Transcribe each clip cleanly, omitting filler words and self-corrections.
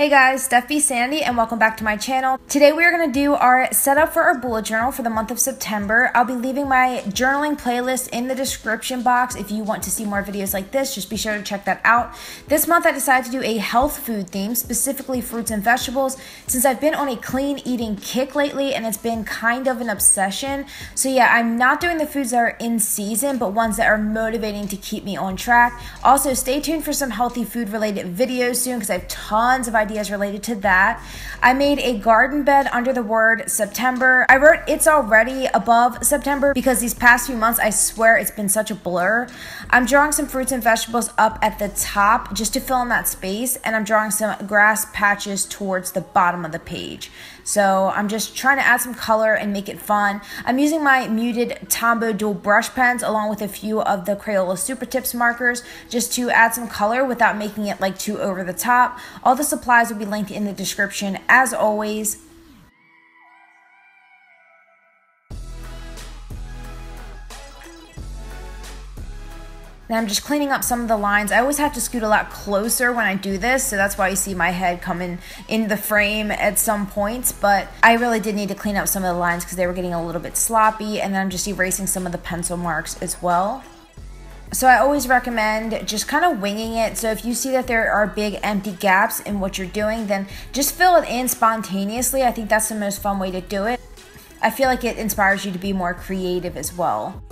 Hey guys, Steph Sanity, and welcome back to my channel. Today we are going to do our setup for our bullet journal for the month of September. I'll be leaving my journaling playlist in the description box. If you want to see more videos like this, just be sure to check that out. This month I decided to do a health food theme, specifically fruits and vegetables, since I've been on a clean eating kick lately and it's been kind of an obsession. So yeah, I'm not doing the foods that are in season, but ones that are motivating to keep me on track. Also, stay tuned for some healthy food related videos soon because I have tons of ideas related to that. I made a garden bed under the word September. I wrote it's already above September because these past few months, I swear it's been such a blur. I'm drawing some fruits and vegetables up at the top just to fill in that space, and I'm drawing some grass patches towards the bottom of the page. So I'm just trying to add some color and make it fun. I'm using my muted Tombow dual brush pens along with a few of the Crayola Super Tips markers just to add some color without making it like too over the top. All the supplies will be linked in the description as always. Now I'm just cleaning up some of the lines. I always have to scoot a lot closer when I do this, so that's why you see my head coming in the frame at some points, but I really did need to clean up some of the lines because they were getting a little bit sloppy, and then I'm just erasing some of the pencil marks as well. So I always recommend just kind of winging it. So if you see that there are big empty gaps in what you're doing, then just fill it in spontaneously. I think that's the most fun way to do it. I feel like it inspires you to be more creative as well.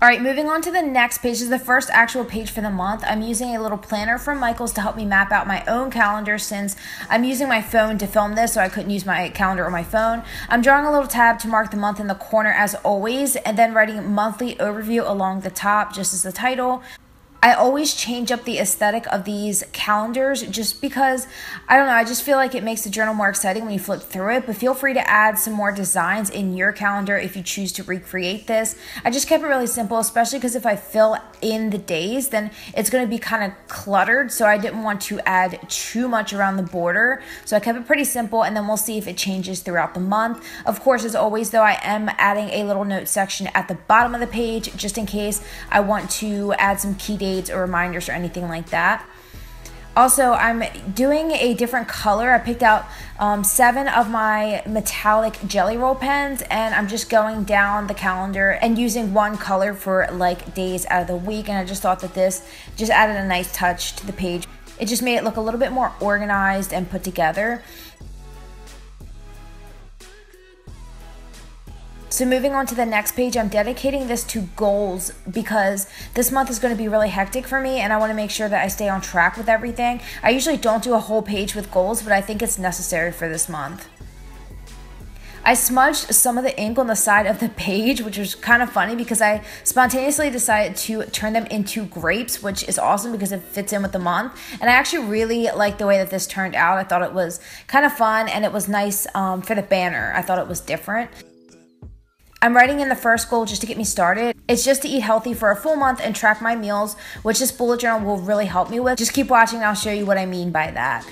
Alright, moving on to the next page. This is the first actual page for the month. I'm using a little planner from Michael's to help me map out my own calendar since I'm using my phone to film this, so I couldn't use my calendar or my phone. I'm drawing a little tab to mark the month in the corner as always, and then writing monthly overview along the top, just as the title. I always change up the aesthetic of these calendars just because, I don't know, I just feel like it makes the journal more exciting when you flip through it, but feel free to add some more designs in your calendar if you choose to recreate this. I just kept it really simple, especially because if I fill in the days, then it's going to be kind of cluttered, so I didn't want to add too much around the border. So I kept it pretty simple, and then we'll see if it changes throughout the month. Of course, as always, though, I am adding a little note section at the bottom of the page just in case I want to add some key dates or reminders or anything like that. Also, I'm doing a different color. I picked out 7 of my metallic jelly roll pens, and I'm just going down the calendar and using one color for like days out of the week, and I just thought that this just added a nice touch to the page. It just made it look a little bit more organized and put together. So moving on to the next page, I'm dedicating this to goals because this month is going to be really hectic for me and I want to make sure that I stay on track with everything. I usually don't do a whole page with goals, but I think it's necessary for this month. I smudged some of the ink on the side of the page, which was kind of funny because I spontaneously decided to turn them into grapes, which is awesome because it fits in with the month. And I actually really like the way that this turned out. I thought it was kind of fun and it was nice for the banner. I thought it was different. I'm writing in the first goal just to get me started. It's just to eat healthy for a full month and track my meals, which this bullet journal will really help me with. Just keep watching and I'll show you what I mean by that.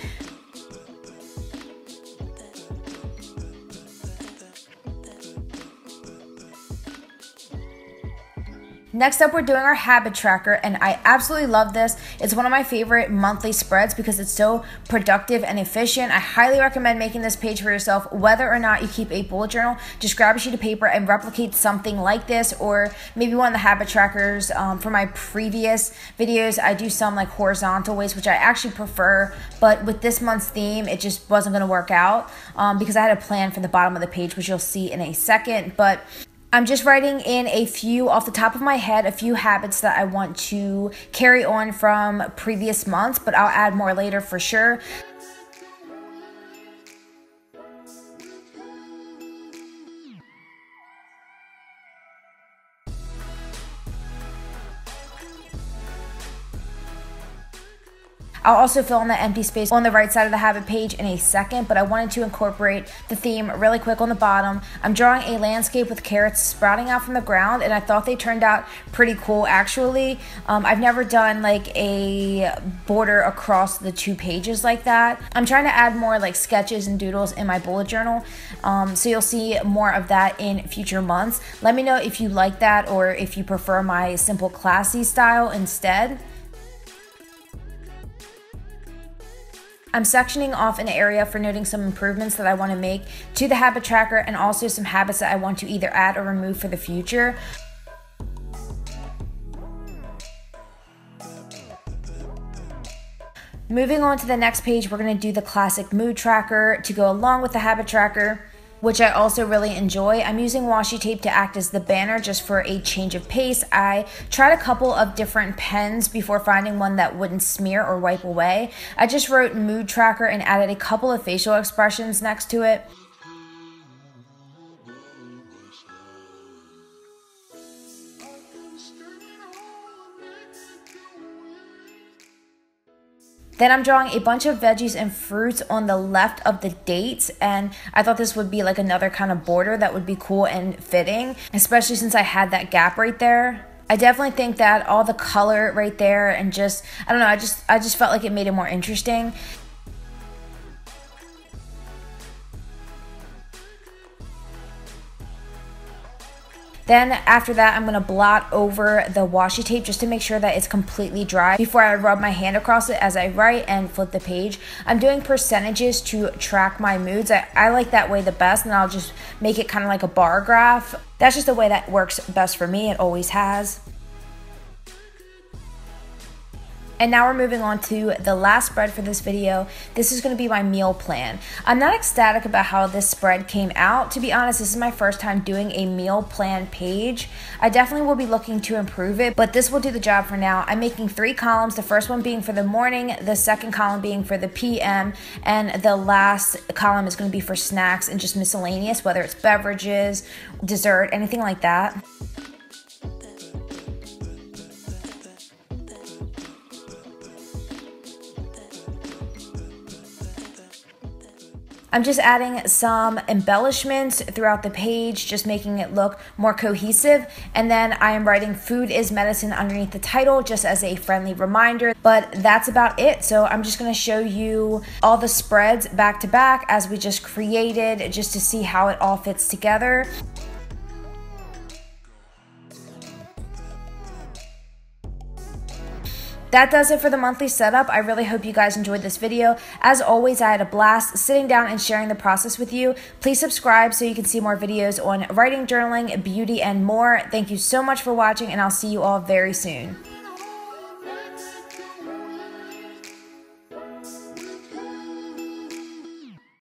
Next up, we're doing our habit tracker, and I absolutely love this. It's one of my favorite monthly spreads because it's so productive and efficient. I highly recommend making this page for yourself, whether or not you keep a bullet journal. Just grab a sheet of paper and replicate something like this, or maybe one of the habit trackers. For my previous videos, I do some like horizontal ways, which I actually prefer, but with this month's theme, it just wasn't going to work out because I had a plan for the bottom of the page, which you'll see in a second. But I'm just writing in a few off the top of my head, a few habits that I want to carry on from previous months, but I'll add more later for sure. I'll also fill in the empty space on the right side of the habit page in a second, but I wanted to incorporate the theme really quick on the bottom. I'm drawing a landscape with carrots sprouting out from the ground, and I thought they turned out pretty cool actually. I've never done like a border across the 2 pages like that. I'm trying to add more like sketches and doodles in my bullet journal, so you'll see more of that in future months. Let me know if you like that or if you prefer my simple classy style instead. I'm sectioning off an area for noting some improvements that I want to make to the habit tracker and also some habits that I want to either add or remove for the future. Moving on to the next page, we're going to do the classic mood tracker to go along with the habit tracker, which I also really enjoy. I'm using washi tape to act as the banner just for a change of pace. I tried a couple of different pens before finding one that wouldn't smear or wipe away. I just wrote mood tracker and added a couple of facial expressions next to it. Then I'm drawing a bunch of veggies and fruits on the left of the dates, and I thought this would be like another kind of border that would be cool and fitting, especially since I had that gap right there. I definitely think that all the color right there and just, I don't know, I just felt like it made it more interesting. Then after that, I'm gonna blot over the washi tape just to make sure that it's completely dry before I rub my hand across it as I write and flip the page. I'm doing percentages to track my moods. I like that way the best, and I'll just make it kind of like a bar graph. That's just the way that works best for me. It always has. And now we're moving on to the last spread for this video. This is going to be my meal plan. I'm not ecstatic about how this spread came out. To be honest, this is my first time doing a meal plan page. I definitely will be looking to improve it, but this will do the job for now. I'm making 3 columns, the first one being for the morning, the second column being for the PM, and the last column is going to be for snacks and just miscellaneous, whether it's beverages, dessert, anything like that. I'm just adding some embellishments throughout the page, just making it look more cohesive. And then I am writing "Food is Medicine" underneath the title just as a friendly reminder. But that's about it. So I'm just going to show you all the spreads back to back as we just created, just to see how it all fits together. That does it for the monthly setup. I really hope you guys enjoyed this video. As always, I had a blast sitting down and sharing the process with you. Please subscribe so you can see more videos on writing, journaling, beauty, and more. Thank you so much for watching, and I'll see you all very soon.